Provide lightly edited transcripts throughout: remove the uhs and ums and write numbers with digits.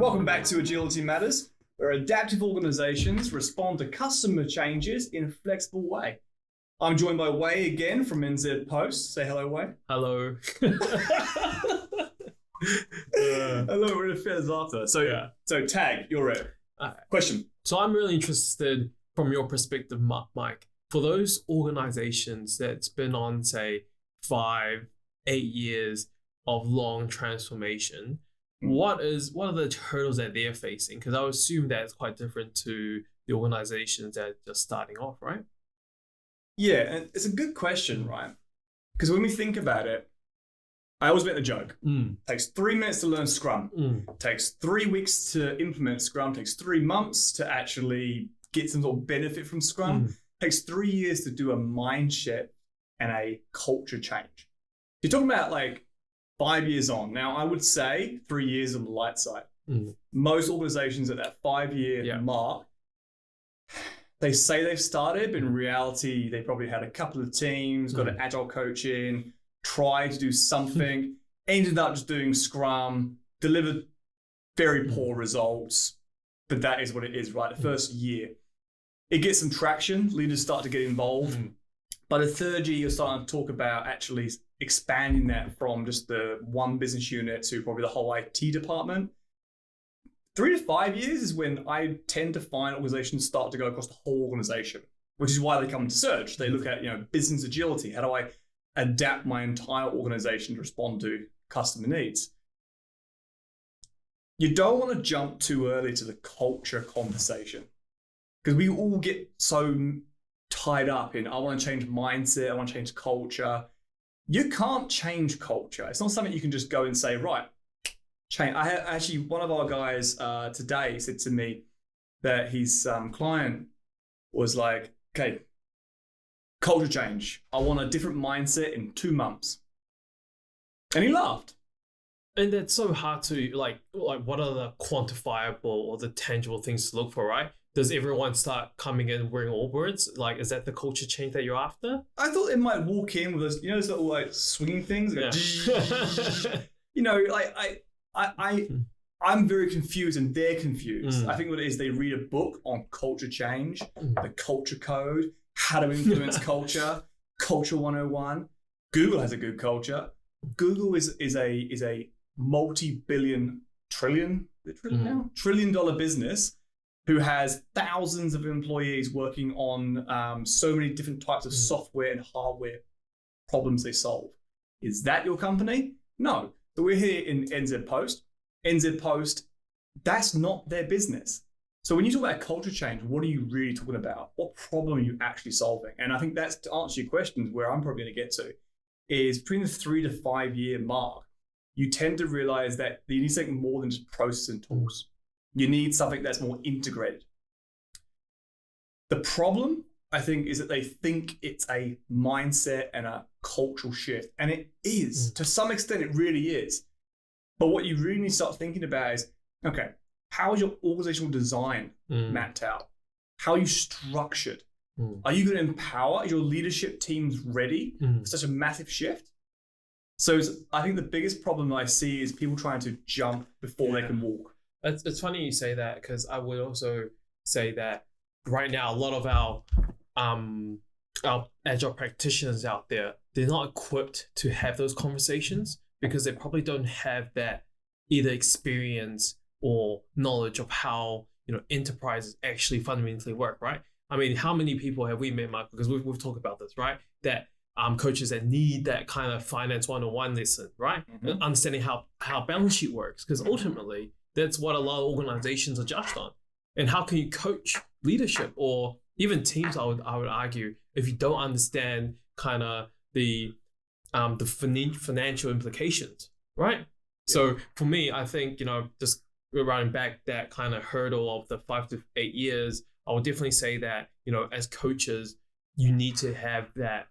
Welcome back to Agility Matters, where adaptive organizations respond to customer changes in a flexible way. I'm joined by Wei again from NZ Post. Say hello, Wei. Hello. Hello, we're in a fair after. So Tag, you're it. Question. So I'm really interested from your perspective, Mike, for those organizations that's been on, say, 5-8 years of long transformation, what are the hurdles that they're facing? Because I would assume that it's quite different to the organizations that are just starting off, right? Yeah, and it's a good question, right? Because when we think about it, I always make the joke. Takes 3 minutes to learn Scrum. Takes 3 weeks to implement Scrum. Takes 3 months to actually get some sort of benefit from Scrum. Takes 3 years to do a mind shift and a culture change. You're talking about like 5 years on. Now, I would say 3 years on the light side. Most organizations at that 5-year mark, they say they've started, but in reality, they probably had a couple of teams, got an agile coach in, tried to do something, ended up just doing Scrum, delivered very poor results. But that is what it is, right? The first year. It gets some traction, leaders start to get involved. By the third year, you're starting to talk about actually expanding that from just the one business unit to probably the whole IT department. 3 to 5 years is when I tend to find organizations start to go across the whole organization, which is why they come to Surge. They look at, business agility. How do I adapt my entire organization to respond to customer needs? You don't want to jump too early to the culture conversation because we all get so tied up in, I want to change mindset, I want to change culture. You can't change culture. It's not something you can just go and say, right, change. I had actually, one of our guys today said to me that his client was like, okay, culture change. I want a different mindset in 2 months. And he laughed. And that's so hard to like what are the quantifiable or the tangible things to look for, right? Does everyone start coming in wearing Allbirds? Like, is that the culture change that you're after? I thought it might walk in with those, those little like swinging things. I'm very confused and they're confused. I think what it is, they read a book on culture change, the culture code, how to influence culture, culture 101. Google has a good culture. Google is a multi-billion, trillion dollar business who has thousands of employees working on so many different types of software and hardware problems they solve. Is that your company? No. So we're here in NZ Post. NZ Post, that's not their business. So when you talk about culture change, what are you really talking about? What problem are you actually solving? And I think that's, to answer your questions, where I'm probably going to get to, is between the 3 to 5 year mark, you tend to realize that you need something more than just process and tools. You need something that's more integrated. The problem, I think, is that they think it's a mindset and a cultural shift. And it is. To some extent, it really is. But what you really need to start thinking about is, okay, how is your organizational design mapped out? How are you structured? Are you going to empower? Is your leadership teams ready for such a massive shift? So I think the biggest problem I see is people trying to jump before they can walk. It's funny you say that, because I would also say that right now a lot of our agile practitioners out there, they're not equipped to have those conversations because they probably don't have that either experience or knowledge of how enterprises actually fundamentally work, right? I mean, how many people have we met, Michael? Because we've talked about this, right? That coaches that need that kind of finance 101 lesson, right? Understanding how balance sheet works, because ultimately that's what a lot of organizations are judged on. And how can you coach leadership or even teams? I would argue, if you don't understand kind of the financial implications, right? Yeah. So for me, I think just running back that kind of hurdle of the 5 to 8 years, I would definitely say that as coaches, you need to have that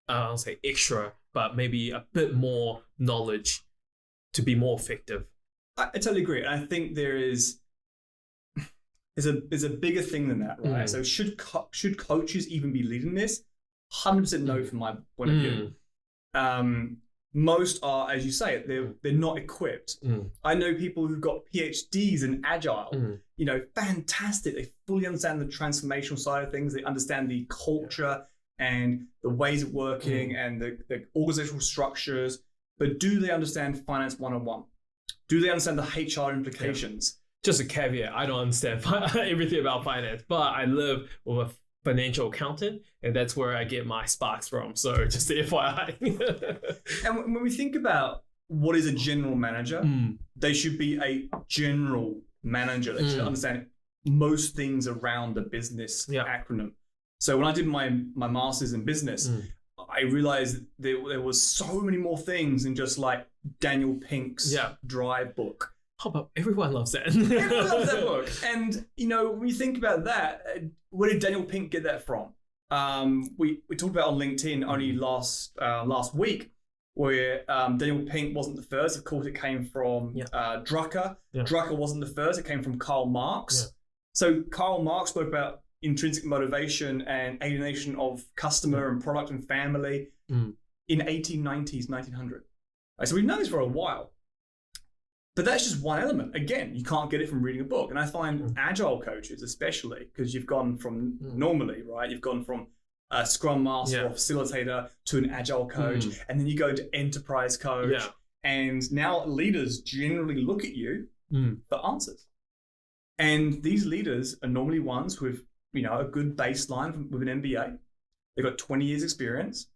I'll say extra, but maybe a bit more knowledge to be more effective. I totally agree. I think there's a bigger thing than that, right? So should coaches even be leading this? 100% no from my point of view. most are, as you say, they're not equipped. I know people who've got PhDs in Agile, fantastic. They fully understand the transformational side of things. They understand the culture and the ways of working and the organizational structures. But do they understand Finance 101? Do they understand the HR implications? Just a caveat, I don't understand everything about finance, but I live with a financial accountant, and that's where I get my sparks from. So just the FYI. And when we think about what is a general manager, they should be a general manager. They should understand most things around the business acronym. So when I did my master's in business, I realized there was so many more things than just like Daniel Pink's Drive book. Oh, but everyone loves that. Everyone loves that book. And, when you think about that, where did Daniel Pink get that from? We talked about on LinkedIn only last week, where Daniel Pink wasn't the first. Of course, it came from Drucker. Drucker wasn't the first. It came from Karl Marx. So Karl Marx spoke about intrinsic motivation and alienation of customer and product and family in 1890s, 1900. Right, so we've known this for a while. But that's just one element. Again, you can't get it from reading a book. And I find Agile coaches, especially, because you've gone from normally, right? You've gone from a Scrum Master or Facilitator to an Agile coach. And then you go into Enterprise coach. And now leaders generally look at you for answers. And these leaders are normally ones with, a good baseline with an MBA. They've got 20 years experience.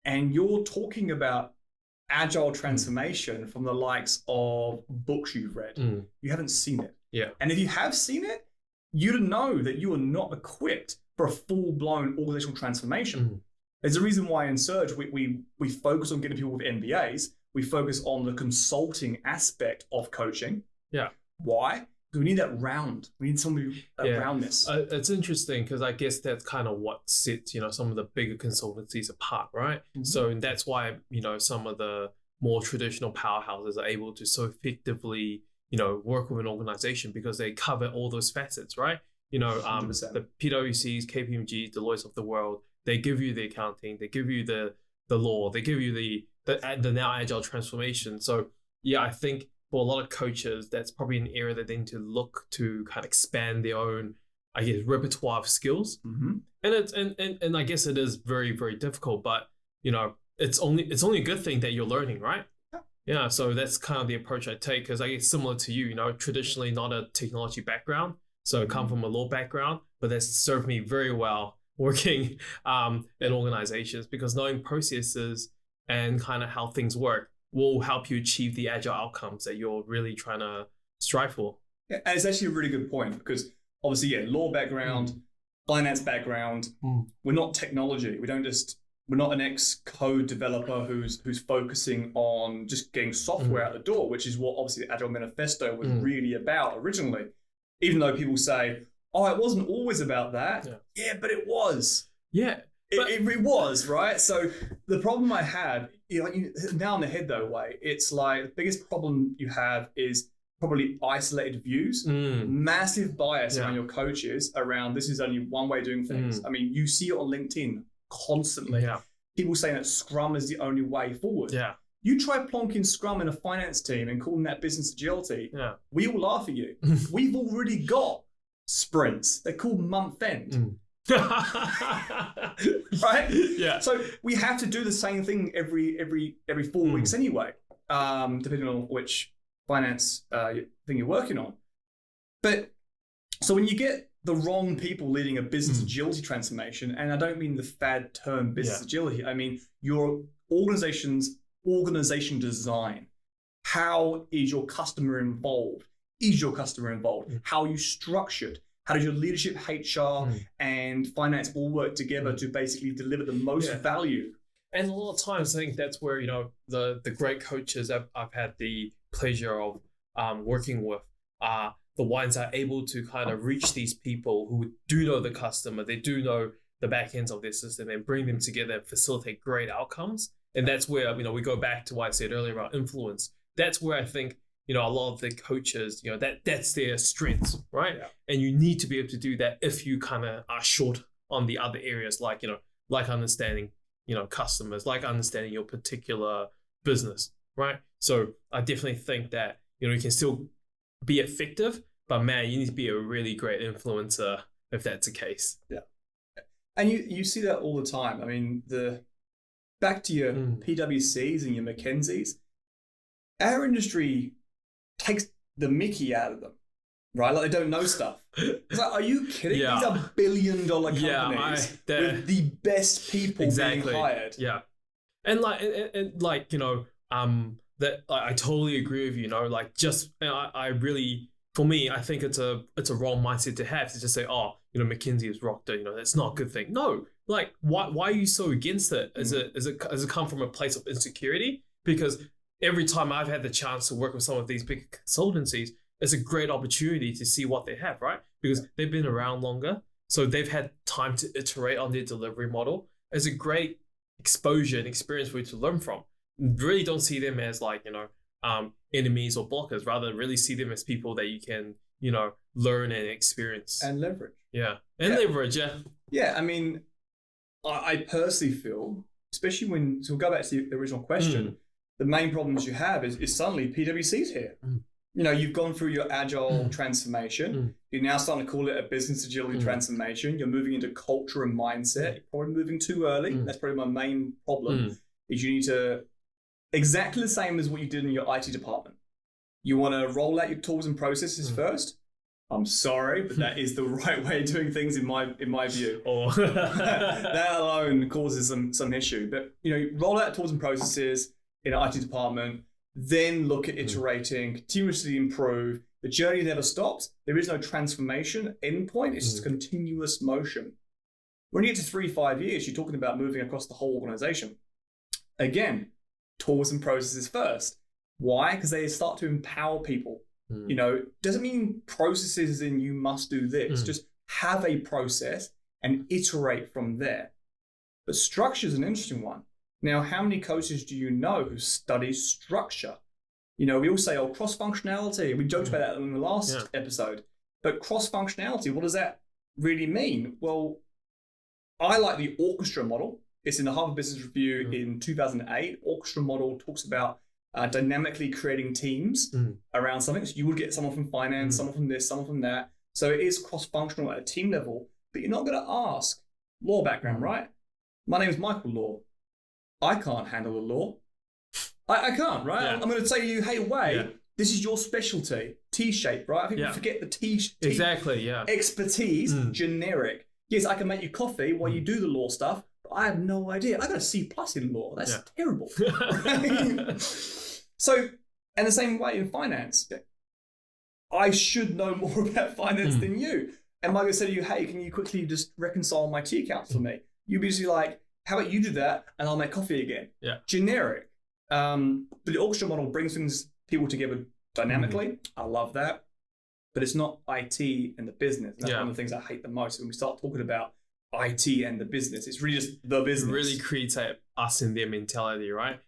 And you're talking about Agile transformation from the likes of books you've read. You haven't seen it. And if you have seen it, you'd know that you are not equipped for a full-blown organizational transformation. There's a reason why in Surge we focus on getting people with MBAs. We focus on the consulting aspect of coaching. Why? Because we need that round. We need somebody around this. It's interesting because I guess that's kind of what sets, some of the bigger consultancies apart, right? So that's why, some of the more traditional powerhouses are able to so effectively, work with an organization because they cover all those facets, right? The PwCs, KPMGs, Deloitte of the world, they give you the accounting, they give you the law, they give you the now agile transformation. So I think for a lot of coaches, that's probably an area that they need to look to kind of expand their own, I guess, repertoire of skills. And and I guess it is very, very difficult, but it's only a good thing that you're learning, right? So that's kind of the approach I take, because I guess similar to you, traditionally not a technology background, so I come from a law background, but that's served me very well working in organizations, because knowing processes and kind of how things work will help you achieve the agile outcomes that you're really trying to strive for. And it's actually a really good point, because obviously, law background, finance background, we're not technology. We're not an ex-code developer who's focusing on just getting software out the door, which is what obviously the Agile Manifesto was really about originally. Even though people say, oh, it wasn't always about that. Yeah, but it was. It was, right? So the problem I have, now in the head though, Wei, it's like the biggest problem you have is probably isolated views, massive bias around your coaches around this is only one way of doing things. I mean, you see it on LinkedIn constantly. People saying that Scrum is the only way forward. You try plonking Scrum in a finance team and calling that business agility, we all laugh at you. We've already got sprints. They're called month end. Right? So we have to do the same thing every 4 weeks anyway, depending on which finance thing you're working on. But so when you get the wrong people leading a business agility transformation, and I don't mean the fad term business agility, I mean your organization design. How is your customer involved? How are you structured? How does your leadership, HR, and finance all work together to basically deliver the most value? And a lot of times, I think that's where the great coaches I've had the pleasure of working with are the ones that are able to kind of reach these people who do know the customer, they do know the back ends of their system, and bring them together and facilitate great outcomes. And that's where we go back to what I said earlier about influence. That's where I think a lot of the coaches, that's their strengths, right? And you need to be able to do that if you kind of are short on the other areas, like understanding, customers, like understanding your particular business, right? So I definitely think that, you can still be effective, but man, you need to be a really great influencer if that's the case. Yeah. And you see that all the time. I mean, back to your PwCs and your McKinseys, our industry takes the mickey out of them, right? Like they don't know stuff. It's like, are you kidding? Yeah. These are billion-dollar companies with the best people being hired. Yeah. And like, that I totally agree with you, like just I really, for me, I think it's a wrong mindset to have to just say, oh, McKinsey is rocked it, that's not a good thing. No, like why are you so against it? Is it come from a place of insecurity? Because every time I've had the chance to work with some of these big consultancies, it's a great opportunity to see what they have, right? Because they've been around longer, so they've had time to iterate on their delivery model. It's a great exposure and experience for you to learn from. Really don't see them as like, enemies or blockers. Rather, really see them as people that you can, learn and experience. And leverage. Yeah. And leverage, yeah. Yeah, I mean, I personally feel, especially so we'll go back to the original question, the main problems you have is suddenly PwC's here. You've gone through your agile transformation. You're now starting to call it a business agility transformation. You're moving into culture and mindset. You're probably moving too early. That's probably my main problem, is you need to, exactly the same as what you did in your IT department. You want to roll out your tools and processes first. I'm sorry, but that is the right way of doing things in my view. That alone causes some issue. But roll out tools and processes in an IT department, then look at iterating, continuously improve. The journey never stops. There is no transformation endpoint. It's just continuous motion. When you get to 3-5 years, you're talking about moving across the whole organization. Again, tools and processes first. Why? Because they start to empower people. Doesn't mean processes and you must do this. Just have a process and iterate from there. But structure is an interesting one. Now, how many coaches do you know who study structure? We all say, oh, cross-functionality. We joked about that in the last episode. But cross-functionality, what does that really mean? Well, I like the orchestra model. It's in the Harvard Business Review in 2008. Orchestra model talks about dynamically creating teams around something. So you would get someone from finance, someone from this, someone from that. So it is cross-functional at a team level, but you're not going to ask law background, right? My name is Michael Law. I can't handle the law. I can't, right? Yeah. I'm going to say to you, hey, Wei, this is your specialty, T-shape, right? I think we forget the T. Exactly, yeah. Expertise, generic. Yes, I can make you coffee while you do the law stuff, but I have no idea. I got a C+ in law. That's terrible. So, and the same way in finance, I should know more about finance than you. And Michael going to say to you, hey, can you quickly just reconcile my T accounts for me? You'd be just like, how about you do that and I'll make coffee again? Yeah. Generic. But the orchestra model brings people together dynamically. I love that. But it's not IT and the business. That's one of the things I hate the most. When we start talking about IT and the business, it's really just the business. It really creates a us and their mentality, right?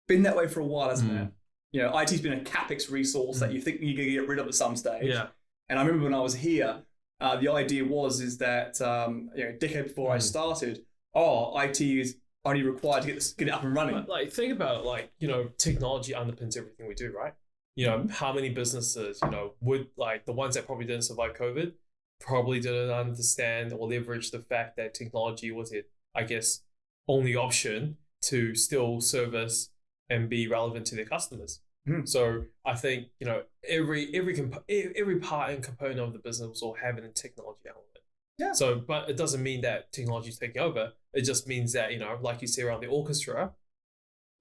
Been that way for a while, hasn't it? IT's been a CapEx resource that you think you're going to get rid of at some stage. Yeah. And I remember when I was here, the idea is that a decade before I started, IT is only required to get it up and running. Like, think about it, technology underpins everything we do, right? How many businesses, would, like, the ones that probably didn't survive COVID probably didn't understand or leverage the fact that technology was only option to still service and be relevant to their customers. So I think, every part and component of the business will have a technology element. Yeah. So, but it doesn't mean that technology is taking over. It just means that, like you see around the orchestra,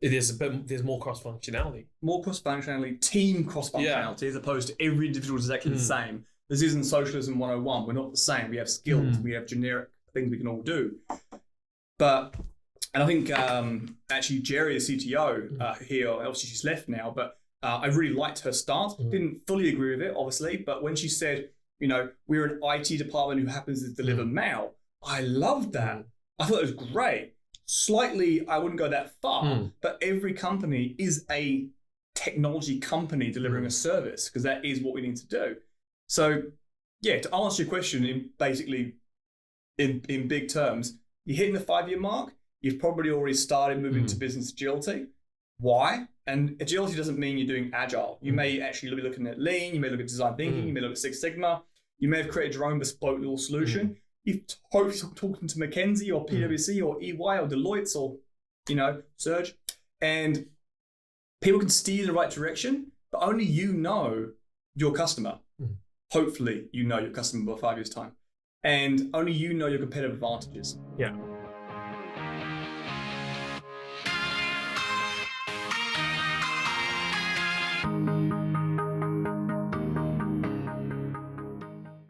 there's more cross-functionality. More cross-functionality, team cross-functionality, as opposed to every individual is exactly the same. This isn't socialism 101. We're not the same. We have skills. We have generic things we can all do. And I think actually Jerry, the CTO here, obviously she's left now, but I really liked her stance. Didn't fully agree with it, obviously, but when she said, we're an IT department who happens to deliver mail, I loved that. I thought it was great. Slightly, I wouldn't go that far, but every company is a technology company delivering a service, because that is what we need to do. So, to answer your question in big terms, you're hitting the 5-year mark. You've probably already started moving to business agility. why. And agility doesn't mean you're doing agile. You may actually be looking at lean, you may look at design thinking, you may look at Six Sigma, you may have created your own bespoke little solution. You've talking to McKinsey or PwC or EY or Deloitte or, Surge, and people can steer you in the right direction, but only you know your customer. Hopefully you know your customer by 5 years' time. And only you know your competitive advantages. Yeah.